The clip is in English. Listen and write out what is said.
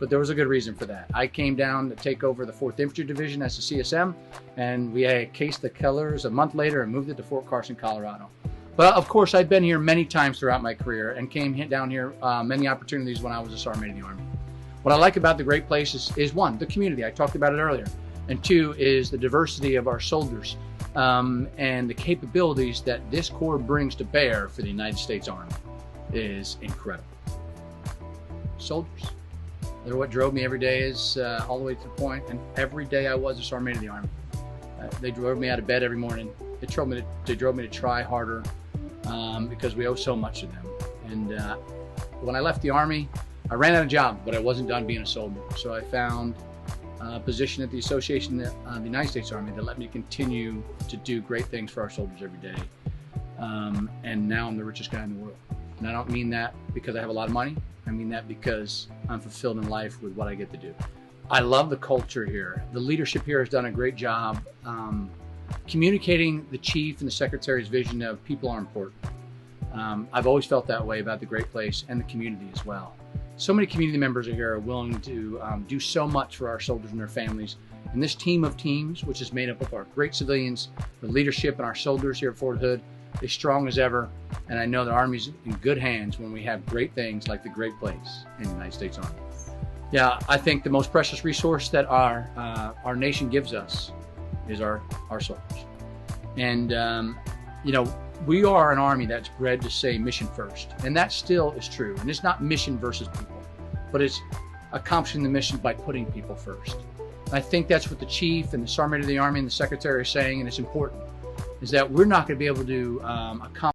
but there was a good reason for that. I came down to take over the 4th Infantry Division as the CSM, and we had cased the colors a month later and moved it to Fort Carson, Colorado. But of course, I've been here many times throughout my career and came down here many opportunities when I was a Sergeant Major of the Army. What I like about the Great Place is one, the community. I talked about it earlier. And two is the diversity of our soldiers and the capabilities that this Corps brings to bear for the United States Army is incredible. Soldiers. They're what drove me every day is all the way to the point, and every day I was a Sergeant Major of the Army. They drove me out of bed every morning. They drove me to try harder because we owe so much to them. And when I left the Army, I ran out of jobs, but I wasn't done being a soldier. So I found a position at the Association of the United States Army that let me continue to do great things for our soldiers every day. And now I'm the richest guy in the world. And I don't mean that because I have a lot of money. I mean that because I'm fulfilled in life with what I get to do. I love the culture here. The leadership here has done a great job communicating the chief and the secretary's vision of people are important. I've always felt that way about the Great Place and the community as well. So many community members here are willing to do so much for our soldiers and their families. And this team of teams, which is made up of our great civilians, the leadership and our soldiers here at Fort Hood, is strong as ever. And I know the Army's in good hands when we have great things like the Great Place in the United States Army. Yeah, I think the most precious resource that our nation gives us is our soldiers. And, you know, we are an Army that's bred to say mission first, and that still is true. And it's not mission versus people, but it's accomplishing the mission by putting people first. And I think that's what the Chief and the Sergeant Major of the Army and the Secretary are saying, and it's important, is that we're not going to be able to accomplish